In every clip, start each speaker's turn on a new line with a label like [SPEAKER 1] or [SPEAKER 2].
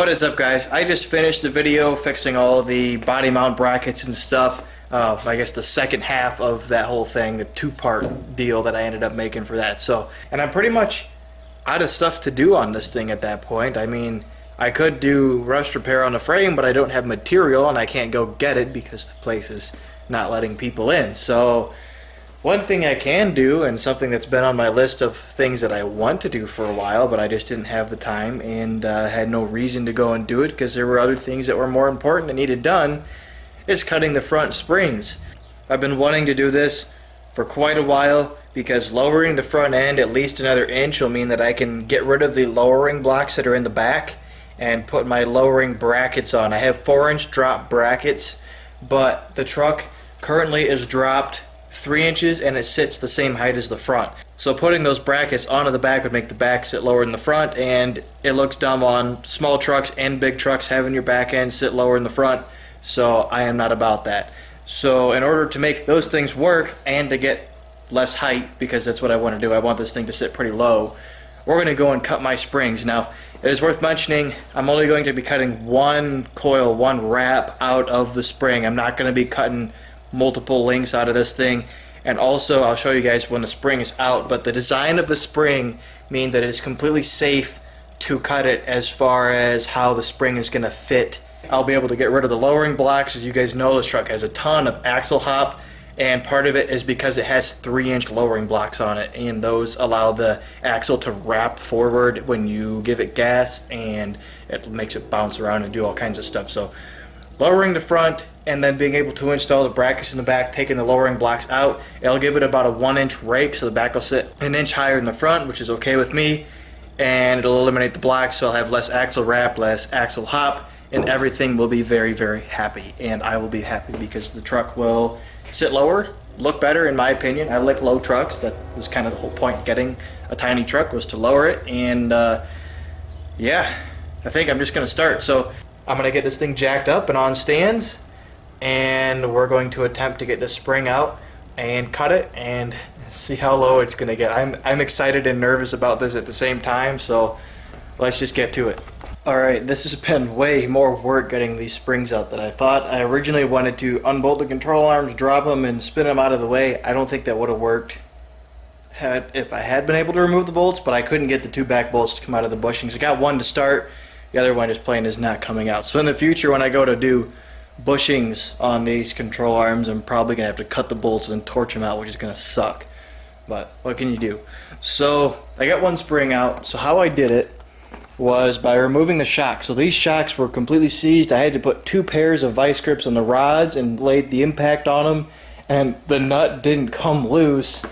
[SPEAKER 1] What is up, guys? I just finished the video fixing all the body mount brackets and stuff. I guess the second half of that whole thing, the two-part deal that I ended up making for that. And I'm pretty much out of stuff to do on this thing at that point. I mean, I could do rust repair on the frame, but I don't have material and I can't go get it because the place is not letting people in. So one thing I can do, and something that's been on my list of things that I want to do for a while, but I just didn't have the time and had no reason to go and do it because there were other things that were more important that needed done, is cutting the front springs. I've been wanting to do this for quite a while because lowering the front end at least another inch will mean that I can get rid of the lowering blocks that are in the back and put my lowering brackets on. I have 4-inch drop brackets, but the truck currently is dropped 3 inches and it sits the same height as the front. So putting those brackets onto the back would make the back sit lower than the front, and it looks dumb on small trucks and big trucks having your back end sit lower than the front. So I am not about that. So in order to make those things work and to get less height, because that's what I want to do, I want this thing to sit pretty low, we're going to go and cut my springs. Now, it is worth mentioning, I'm only going to be cutting one coil, one wrap out of the spring. I'm not going to be cutting multiple links out of this thing. And also, I'll show you guys when the spring is out, but the design of the spring means that it's completely safe to cut it as far as how the spring is going to fit. I'll be able to get rid of the lowering blocks. As you guys know, this truck has a ton of axle hop, and part of it is because it has 3-inch lowering blocks on it, and those allow the axle to wrap forward when you give it gas, and it makes it bounce around and do all kinds of stuff. So lowering the front and then being able to install the brackets in the back, taking the lowering blocks out, it'll give it about a 1-inch rake, so the back will sit an inch higher than the front, which is okay with me, and it'll eliminate the blocks, so I'll have less axle wrap, less axle hop, and everything will be very, very happy. And I will be happy because the truck will sit lower, look better in my opinion. I like low trucks. That was kind of the whole point of getting a tiny truck, was to lower it. And yeah, I think I'm just going to start. So I'm going to get this thing jacked up and on stands, and we're going to attempt to get the spring out and cut it and see how low it's going to get. I'm excited and nervous about this at the same time, so let's just get to it. Alright, this has been way more work getting these springs out than I thought. I originally wanted to unbolt the control arms, drop them, and spin them out of the way. I don't think that would have worked if I had been able to remove the bolts, but I couldn't get the 2 back bolts to come out of the bushings. I got one to start, the other one just plain is not coming out. So in the future, when I go to do bushings on these control arms, I'm probably going to have to cut the bolts and torch them out, which is going to suck. But what can you do? So I got one spring out. So how I did it was by removing the shocks. So these shocks were completely seized. I had to put 2 pairs of vice grips on the rods and laid the impact on them, and the nut didn't come loose.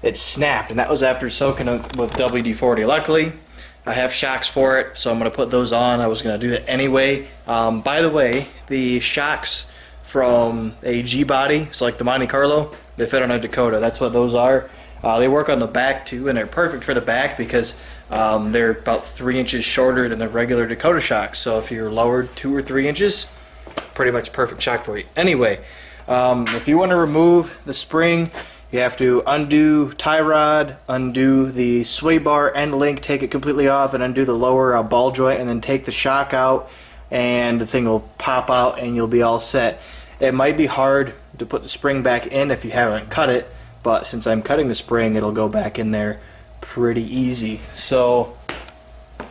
[SPEAKER 1] It snapped, and that was after soaking it with WD-40. Luckily, I have shocks for it, so I'm going to put those on. I was going to do that anyway. By the way, the shocks from a G-body, so like the Monte Carlo, they fit on a Dakota. That's what those are. They work on the back too, and they're perfect for the back because they're about 3 inches shorter than the regular Dakota shocks. So if you're lowered 2 or 3 inches, pretty much perfect shock for you. Anyway, if you want to remove the spring, you have to undo tie rod, undo the sway bar end link, take it completely off, and undo the lower ball joint, and then take the shock out, and the thing will pop out and you'll be all set. It might be hard to put the spring back in if you haven't cut it, but since I'm cutting the spring, it'll go back in there pretty easy. So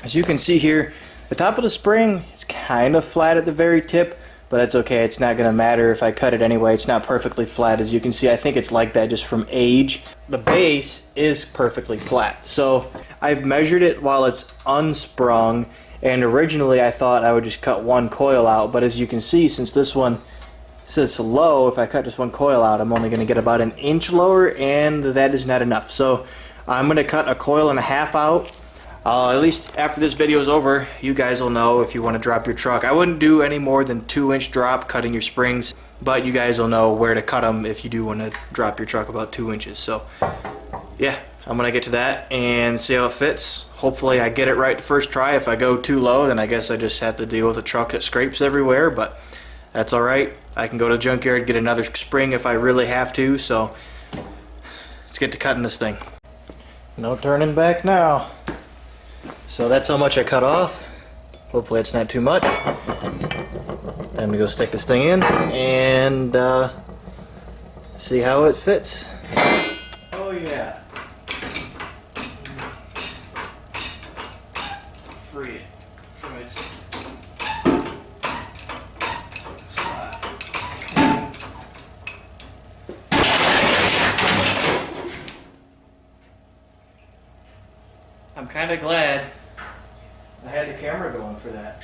[SPEAKER 1] as you can see here, the top of the spring is kind of flat at the very tip, but that's okay. It's not going to matter if I cut it anyway. It's not perfectly flat. As you can see, I think it's like that just from age. The base is perfectly flat. So I've measured it while it's unsprung, and originally I thought I would just cut one coil out, but as you can see, since this one sits low, if I cut just one coil out, I'm only going to get about an inch lower, and that is not enough. So I'm going to cut a coil and a half out. At least after this video is over, you guys will know if you want to drop your truck. I wouldn't do any more than 2-inch drop cutting your springs, but you guys will know where to cut them if you do want to drop your truck about 2 inches. So yeah, I'm going to get to that and see how it fits. Hopefully I get it right the first try. If I go too low, then I guess I just have to deal with a truck that scrapes everywhere, but that's alright. I can go to the junkyard, get another spring if I really have to. So let's get to cutting this thing. No turning back now. So that's how much I cut off. Hopefully it's not too much. Time to go stick this thing in and see how it fits. Oh yeah. Free it from its slot. I'm kind of glad I had the camera going for that.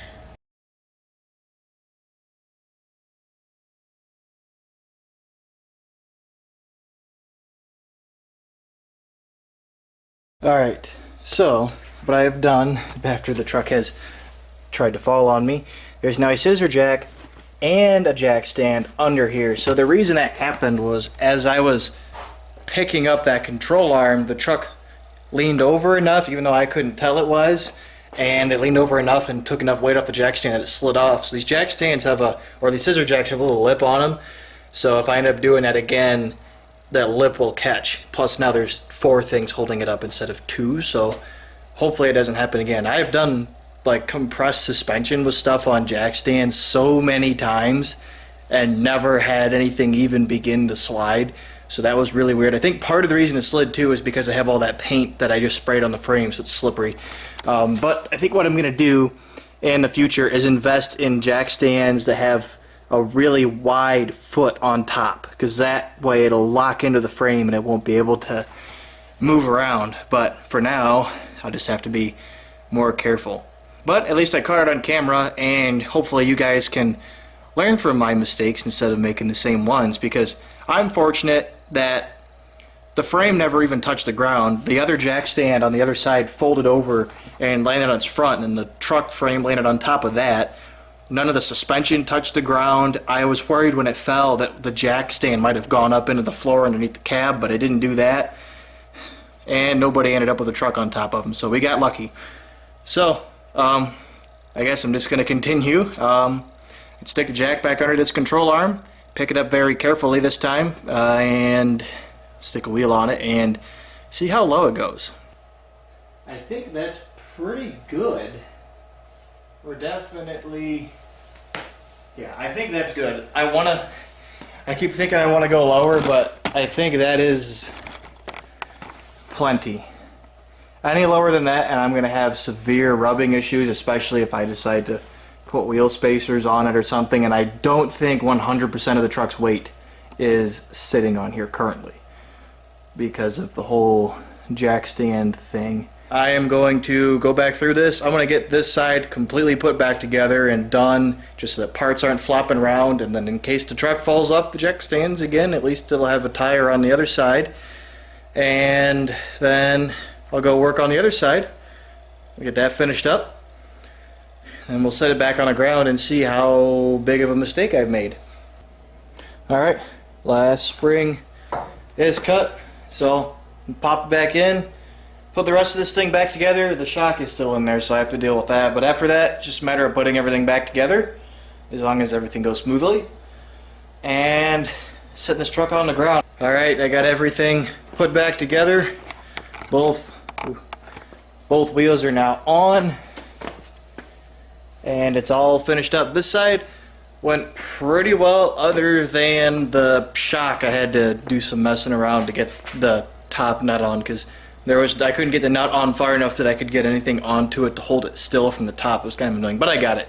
[SPEAKER 1] Alright, so what I have done after the truck has tried to fall on me, there's now a scissor jack and a jack stand under here. So the reason that happened was as I was picking up that control arm, the truck leaned over enough, even though I couldn't tell it was, and it leaned over enough and took enough weight off the jack stand that it slid off. So these jack stands have or these scissor jacks have a little lip on them. So if I end up doing that again, that lip will catch. Plus now there's 4 things holding it up instead of 2, so hopefully it doesn't happen again. I have done like compressed suspension with stuff on jack stands so many times and never had anything even begin to slide. So that was really weird. I think part of the reason it slid too is because I have all that paint that I just sprayed on the frame, so it's slippery. But I think what I'm going to do in the future is invest in jack stands that have a really wide foot on top, because that way it'll lock into the frame and it won't be able to move around. But for now, I'll just have to be more careful. But at least I caught it on camera, and hopefully you guys can learn from my mistakes instead of making the same ones, because I'm fortunate that the frame never even touched the ground. The other jack stand on the other side folded over and landed on its front, and the truck frame landed on top of that. None of the suspension touched the ground. I was worried when it fell that the jack stand might have gone up into the floor underneath the cab, but it didn't do that. And nobody ended up with a truck on top of them, so we got lucky. So, I guess I'm just going to continue. And stick the jack back under this control arm, pick it up very carefully this time, and stick a wheel on it and see how low it goes. I think that's pretty good. We're definitely, yeah, I think that's good. I keep thinking I want to go lower, but I think that is plenty. Any lower than that and I'm going to have severe rubbing issues, especially if I decide to put wheel spacers on it or something, and I don't think 100% of the truck's weight is sitting on here currently because of the whole jack stand thing. I am going to go back through this. I'm going to get this side completely put back together and done, just so that parts aren't flopping around, and then in case the truck falls off the jack stands again, at least it'll have a tire on the other side. And then I'll go work on the other side. We'll get that finished up. And we'll set it back on the ground and see how big of a mistake I've made. Alright, last spring is cut, so I'll pop it back in. Put the rest of this thing back together. The shock is still in there, so I have to deal with that. But after that, it's just a matter of putting everything back together, as long as everything goes smoothly. And setting this truck on the ground. Alright, I got everything put back together. Both wheels are now on. And it's all finished up. This side went pretty well, other than the shock. I had to do some messing around to get the top nut on, because I couldn't get the nut on far enough that I could get anything onto it to hold it still from the top. It was kind of annoying, but I got it.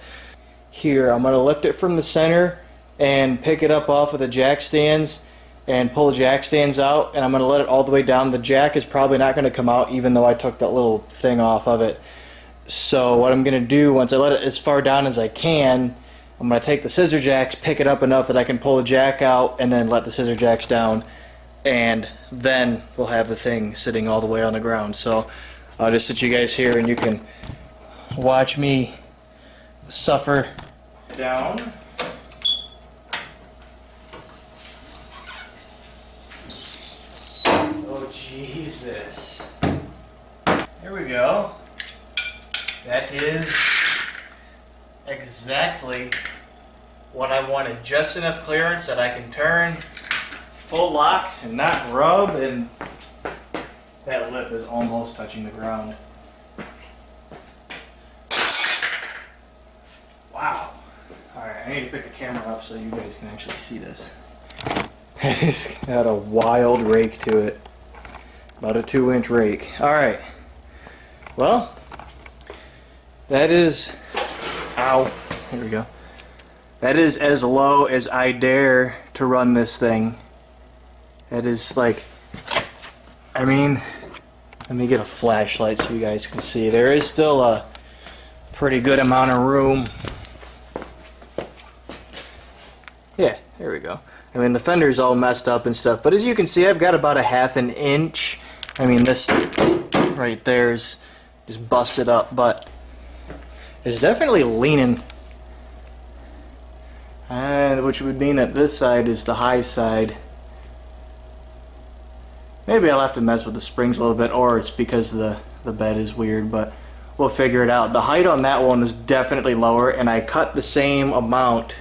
[SPEAKER 1] Here, I'm going to lift it from the center and pick it up off of the jack stands and pull the jack stands out, and I'm going to let it all the way down. The jack is probably not going to come out even though I took that little thing off of it. So what I'm going to do, once I let it as far down as I can, I'm going to take the scissor jacks, pick it up enough that I can pull the jack out, and then let the scissor jacks down, and then we'll have the thing sitting all the way on the ground. So I'll just sit you guys here and you can watch me suffer down. Oh Jesus. There we go. That is exactly what I wanted. Just enough clearance that I can turn full lock and not rub, and that lip is almost touching the ground. I need to pick the camera up so you guys can actually see this. It's got a wild rake to it. About a 2-inch rake. Alright. Well, that is... Ow. Here we go. That is as low as I dare to run this thing. That is like... I mean... Let me get a flashlight so you guys can see. There is still a pretty good amount of room. Yeah, there we go. I mean, the fender's all messed up and stuff, but as you can see, I've got about a 1/2 inch. I mean, this right there is just busted up, but it's definitely leaning. And which would mean that this side is the high side. Maybe I'll have to mess with the springs a little bit, or it's because the bed is weird, but we'll figure it out. The height on that one is definitely lower, and I cut the same amount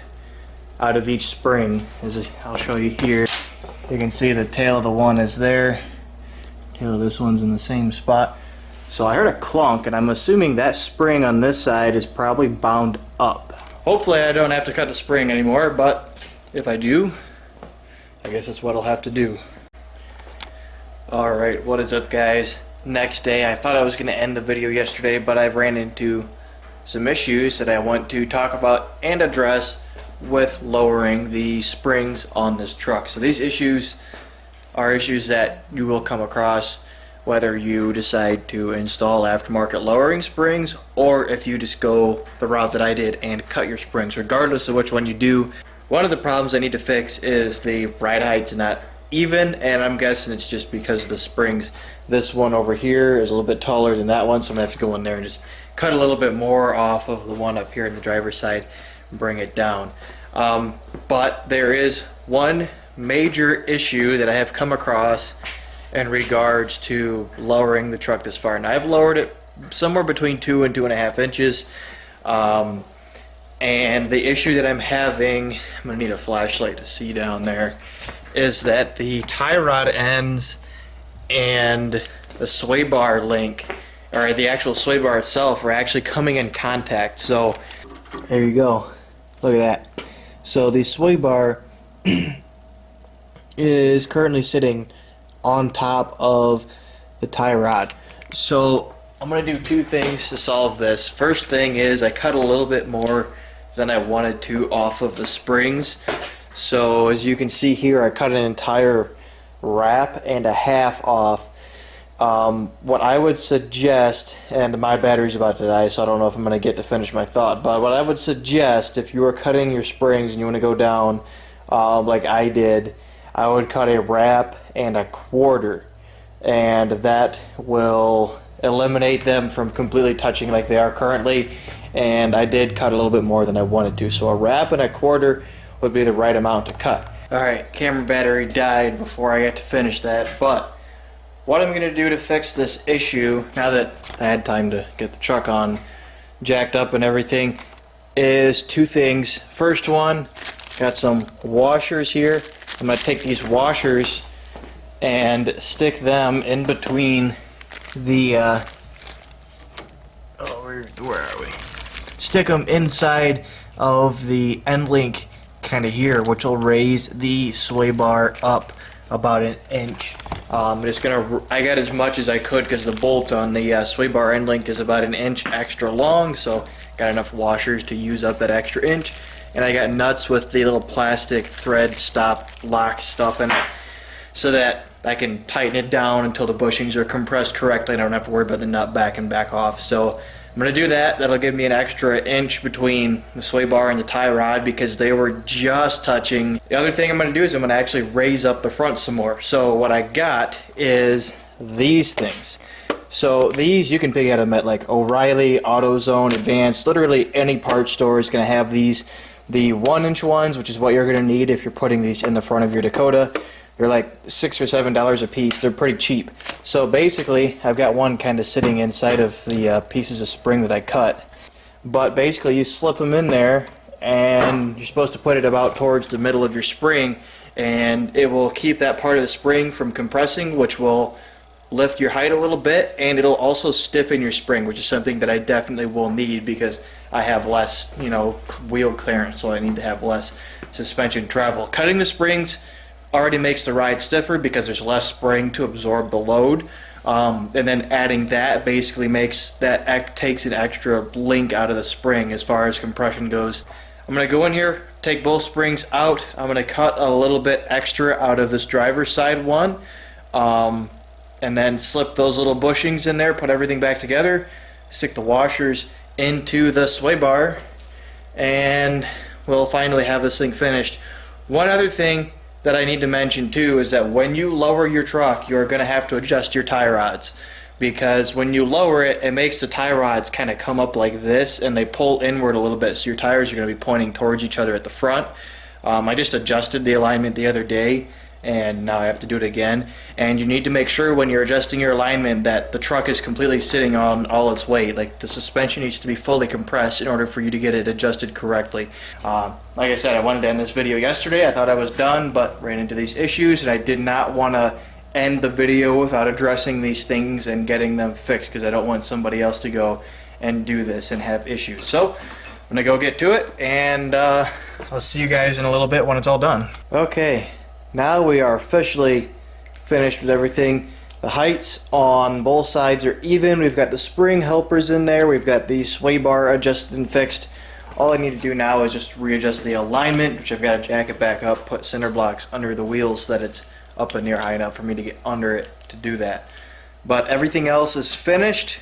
[SPEAKER 1] out of each spring. As I'll show you here. You can see the tail of the one is there. Tail of this one's in the same spot. So I heard a clunk, and I'm assuming that spring on this side is probably bound up. Hopefully I don't have to cut the spring anymore, but if I do, I guess that's what I'll have to do. Alright, what is up guys? Next day. I thought I was going to end the video yesterday, but I ran into some issues that I want to talk about and address with lowering the springs on this truck. So these issues are issues that you will come across whether you decide to install aftermarket lowering springs or if you just go the route that I did and cut your springs. Regardless of which one you do, one of the problems I need to fix is the ride height's not even, and I'm guessing it's just because of the springs. This one over here is a little bit taller than that one, so I'm going to have to go in there and just cut a little bit more off of the one up here in the driver's side and bring it down. But there is one major issue that I have come across in regards to lowering the truck this far. And I've lowered it somewhere between 2 and 2.5 inches. And the issue that I'm having, I'm going to need a flashlight to see down there, is that the tie rod ends and the sway bar link, or the actual sway bar itself, are actually coming in contact. So there you go. Look at that. So the sway bar is currently sitting on top of the tie rod. So I'm going to do two things to solve this. First thing is I cut a little bit more than I wanted to off of the springs. So as you can see here, I cut an entire wrap and a half off. What I would suggest, and my battery's about to die, so I don't know if I'm going to get to finish my thought, but what I would suggest if you are cutting your springs and you want to go down like I did, I would cut a wrap and a quarter, and that will eliminate them from completely touching like they are currently. And I did cut a little bit more than I wanted to, so a wrap and a quarter would be the right amount to cut. Alright, camera battery died before I got to finish that, but what I'm going to do to fix this issue, now that I had time to get the truck on jacked up and everything, is two things. First one, got some washers here. I'm going to take these washers and stick them in between the where are we? Stick them inside of the end link kind of here, which will raise the sway bar up about an inch. I got as much as I could because the bolt on the sway bar end link is about an inch extra long, so got enough washers to use up that extra inch. And I got nuts with the little plastic thread stop lock stuff in it, so that I can tighten it down until the bushings are compressed correctly and I don't have to worry about the nut back off. So I'm going to do that. That'll give me an extra inch between the sway bar and the tie rod because they were just touching. The other thing I'm going to do is I'm going to actually raise up the front some more. So what I got is these things. So these, you can pick at them at like O'Reilly, AutoZone, Advanced, literally any part store is going to have these. The 1-inch ones, which is what you're going to need if you're putting these in the front of your Dakota, they're like $6 or $7 a piece. They're pretty cheap. So basically, I've got one kind of sitting inside of the pieces of spring that I cut. But basically, you slip them in there, and you're supposed to put it about towards the middle of your spring, and it will keep that part of the spring from compressing, which will lift your height a little bit, and it'll also stiffen your spring, which is something that I definitely will need because I have less, wheel clearance, so I need to have less suspension travel. Cutting the springs already makes the ride stiffer because there's less spring to absorb the load, and then adding that basically takes an extra link out of the spring as far as compression goes. I'm going to go in here, take both springs out. I'm going to cut a little bit extra out of this driver's side one, and then slip those little bushings in there, put everything back together, stick the washers into the sway bar, and we'll finally have this thing finished. One other thing that I need to mention too is that when you lower your truck, you're going to have to adjust your tie rods, because when you lower it, it makes the tie rods kind of come up like this and they pull inward a little bit, so your tires are going to be pointing towards each other at the front. I just adjusted the alignment the other day, and now I have to do it again. And you need to make sure when you're adjusting your alignment that the truck is completely sitting on all its weight. Like, the suspension needs to be fully compressed in order for you to get it adjusted correctly. Like I said, I wanted to end this video yesterday. I thought I was done, but ran into these issues, and I did not want to end the video without addressing these things and getting them fixed, because I don't want somebody else to go and do this and have issues. So I'm gonna go get to it, and I'll see you guys in a little bit when it's all done. Okay, now we are officially finished with everything. The heights on both sides are even. We've got the spring helpers in there. We've got the sway bar adjusted and fixed. All I need to do now is just readjust the alignment, which I've got to jack it back up, put center blocks under the wheels so that it's up and near high enough for me to get under it to do that. But everything else is finished,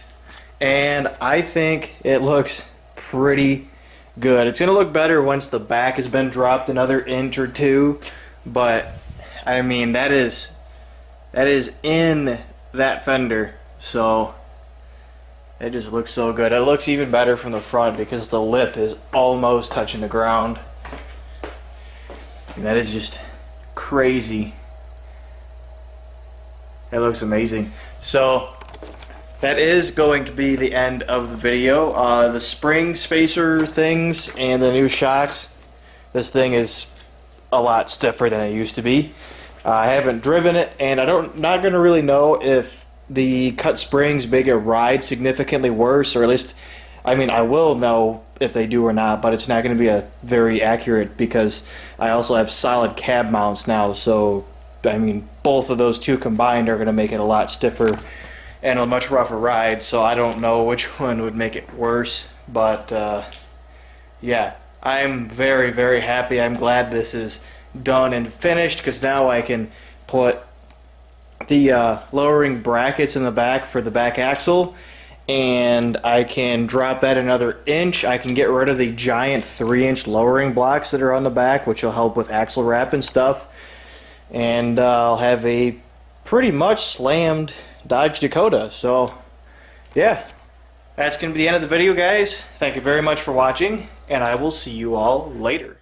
[SPEAKER 1] and I think it looks pretty good. It's going to look better once the back has been dropped another inch or two, but I mean, that is in that fender, so it just looks so good. It looks even better from the front because the lip is almost touching the ground, and that is just crazy. It looks amazing. So that is going to be the end of the video. The spring spacer things and the new shocks, this thing is a lot stiffer than it used to be. I haven't driven it, and not going to really know if the cut springs make it ride significantly worse, or at least, I mean, I will know if they do or not, but it's not going to be very accurate because I also have solid cab mounts now, so I mean, both of those two combined are going to make it a lot stiffer and a much rougher ride, so I don't know which one would make it worse, but yeah, I'm very, very happy. I'm glad this is done and finished, because now I can put the lowering brackets in the back for the back axle, and I can drop that another inch. I can get rid of the giant 3-inch lowering blocks that are on the back, which will help with axle wrap and stuff. And I'll have a pretty much slammed Dodge Dakota. So yeah, that's going to be the end of the video, guys. Thank you very much for watching, and I will see you all later.